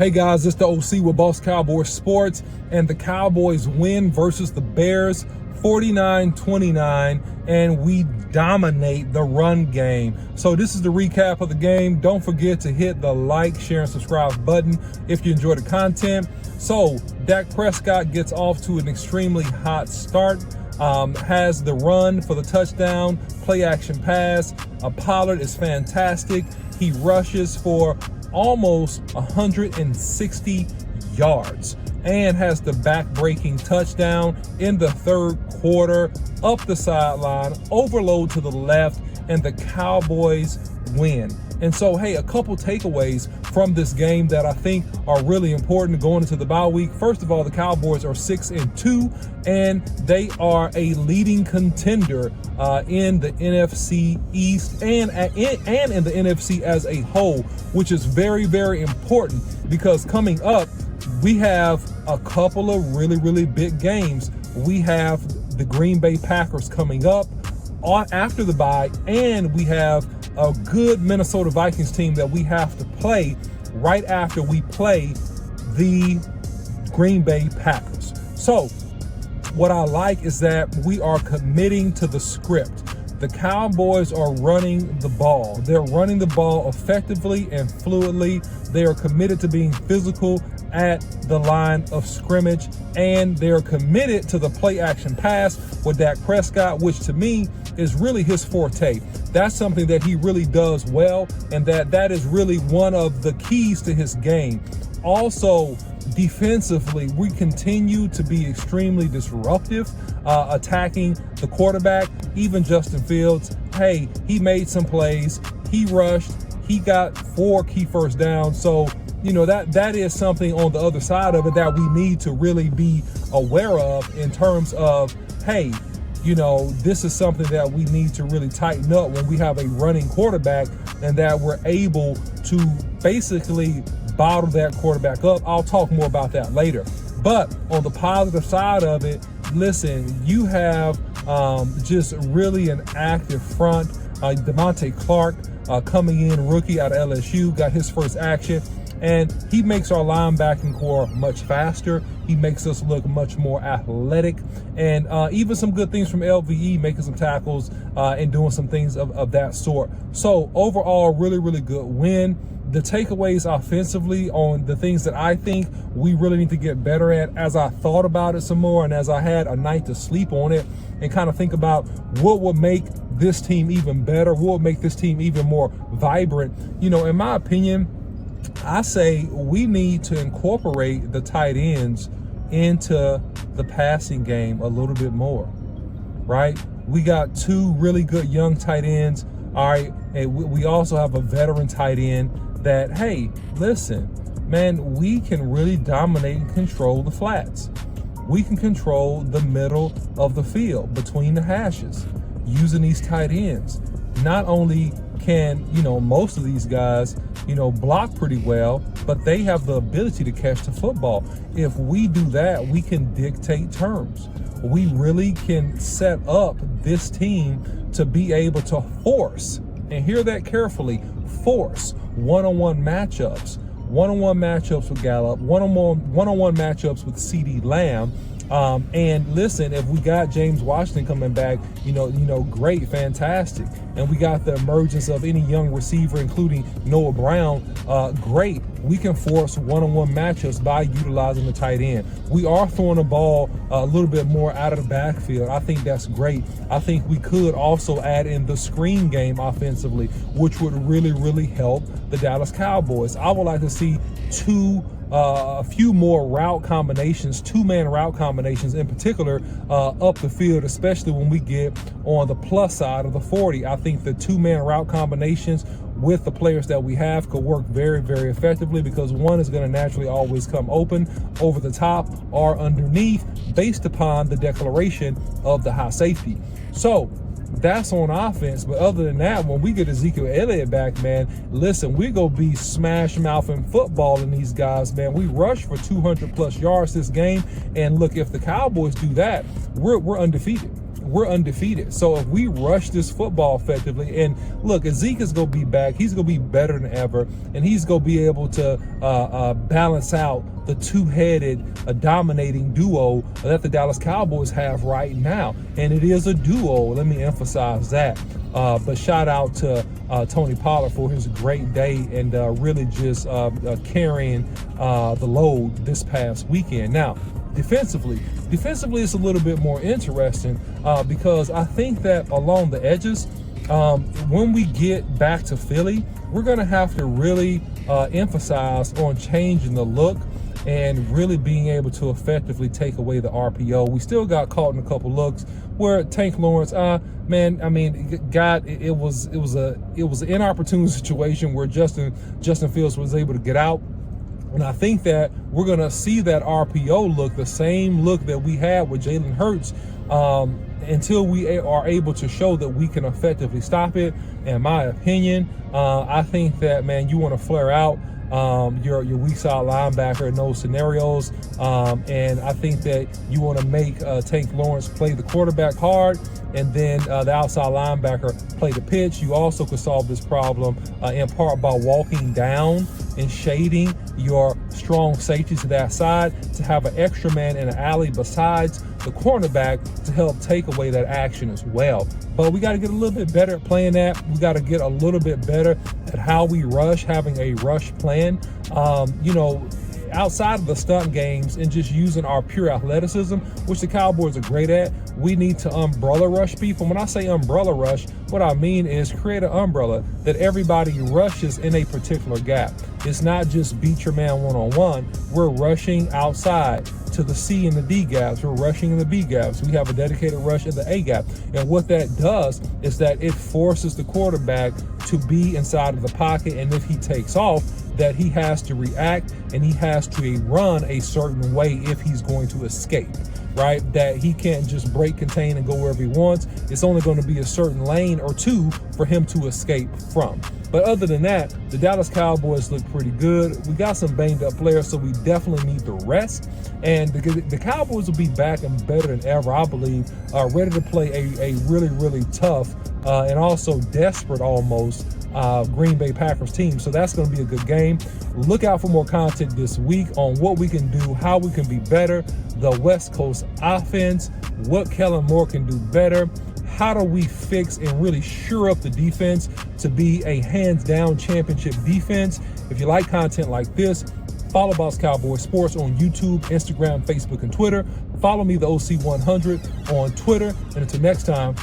Hey guys, it's the OC with Boss Cowboys Sports, and the Cowboys win versus the Bears 49-29, and we dominate the run game. So this is the recap of the game. Don't forget to hit the like, share, and subscribe button if you enjoy the content. So Dak Prescott gets off to an extremely hot start. Has the run for the touchdown, play action pass. Pollard is fantastic. He rushes for almost 160 yards and has the back-breaking touchdown in the third quarter, up the sideline, overload to the left, and the Cowboys win. And so, hey, a couple takeaways from this game that I think are really important going into the bye week. First of all, the Cowboys are 6-2, and they are a leading contender in the NFC East and in the NFC as a whole, which is very, very important because coming up, we have a couple of really big games. We have the Green Bay Packers coming up after the bye, and we have a good Minnesota Vikings team that we have to play right after we play the Green Bay Packers. So what I like is that we are committing to the script. The Cowboys are running the ball. They're running the ball effectively and fluidly. They are committed to being physical at the line of scrimmage, and they're committed to the play action pass with Dak Prescott, which to me is really his forte. That's something that he really does well, and that is really one of the keys to his game. Also, defensively, we continue to be extremely disruptive, attacking the quarterback, even Justin Fields. Hey, he made some plays, he rushed, he got 4 key first downs. So, you know, that is something on the other side of it that we need to really be aware of in terms of, hey, you know, this is something that we need to really tighten up when we have a running quarterback, and that we're able to basically bottle that quarterback up. I'll talk more about that later. But on the positive side of it, listen, you have just really an active front. Devontae Clark coming in, rookie out of LSU, got his first action. And he makes our linebacking core much faster. He makes us look much more athletic. And even some good things from LVE, making some tackles and doing some things of that sort. So overall, really good win. The takeaways offensively on the things that I think we really need to get better at, as I thought about it some more and as I had a night to sleep on it and kind of think about what would make this team even better, what would make this team even more vibrant. You know, in my opinion, I say we need to incorporate the tight ends into the passing game a little bit more, right? We got 2 really good young tight ends, all right? And we also have a veteran tight end that, hey, listen, man, we can really dominate and control the flats. We can control the middle of the field between the hashes using these tight ends. Not only can, you know, most of these guys, you know, block pretty well, but they have the ability to catch the football. If we do that, we can dictate terms. We really can set up this team to be able to force, and hear that carefully, force one-on-one matchups with Gallup, one-on-one matchups with CeeDee Lamb. And listen, if we got James Washington coming back, you know, great, fantastic. And we got the emergence of any young receiver, including Noah Brown, great. We can force one-on-one matchups by utilizing the tight end. We are throwing the ball a little bit more out of the backfield. I think that's great. I think we could also add in the screen game offensively, which would really help the Dallas Cowboys. I would like to see a few more route combinations, 2-man route combinations in particular, up the field, especially when we get on the plus side of the 40. I think the 2-man route combinations with the players that we have could work very effectively, because one is going to naturally always come open over the top or underneath based upon the declaration of the high safety. So that's on offense. But other than that, when we get Ezekiel Elliott back, man, listen, we're going to be smash-mouthing footballing these guys, man. We rushed for 200-plus yards this game. And look, if the Cowboys do that, we're undefeated. we're undefeated. So if we rush this football effectively, and look, Zeke is going to be back, he's going to be better than ever, and he's going to be able to balance out the two-headed dominating duo that the Dallas Cowboys have right now. And it is a duo, let me emphasize that. But shout out to Tony Pollard for his great day and really just carrying the load this past weekend. Now, defensively it's a little bit more interesting because I think that along the edges, when we get back to Philly, we're going to have to really emphasize on changing the look and really being able to effectively take away the RPO. We still got caught in a couple looks where Tank Lawrence, man, I mean, God, it was an inopportune situation where Justin Fields was able to get out. And I think that we're going to see that RPO look, the same look that we had with Jalen Hurts, until we are able to show that we can effectively stop it. In my opinion, I think that, man, you want to flare out your weak side linebacker in those scenarios. And I think that you want to make Tank Lawrence play the quarterback hard, and then the outside linebacker play the pitch. You also could solve this problem in part by walking down and shading your strong safety to that side to have an extra man in an alley besides the cornerback to help take away that action as well. But we got to get a little bit better at playing that. We got to get a little bit better at how we rush, having a rush plan. Outside of the stunt games and just using our pure athleticism, which the Cowboys are great at, we need to umbrella rush people. When I say umbrella rush, what I mean is create an umbrella that everybody rushes in a particular gap. It's not just beat your man one-on-one. We're rushing outside to the C and the D gaps. We're rushing in the B gaps. We have a dedicated rush in the A gap. And what that does is that it forces the quarterback to be inside of the pocket. And if he takes off, that he has to react and he has to run a certain way if he's going to escape, right? That he can't just break, contain, and go wherever he wants. It's only going to be a certain lane or two for him to escape from. But other than that, the Dallas Cowboys look pretty good. We got some banged up players, so we definitely need the rest. And the Cowboys will be back and better than ever, I believe, ready to play a really, really tough and also desperate almost Green Bay Packers team. So that's going to be a good game. Look out for more content this week on what we can do, how we can be better, the West Coast offense, what Kellen Moore can do better, how do we fix and really shore up the defense to be a hands-down championship defense. If you like content like this, follow Dallas Cowboys Sports on YouTube, Instagram, Facebook, and Twitter. Follow me, the OC100, on Twitter. And until next time,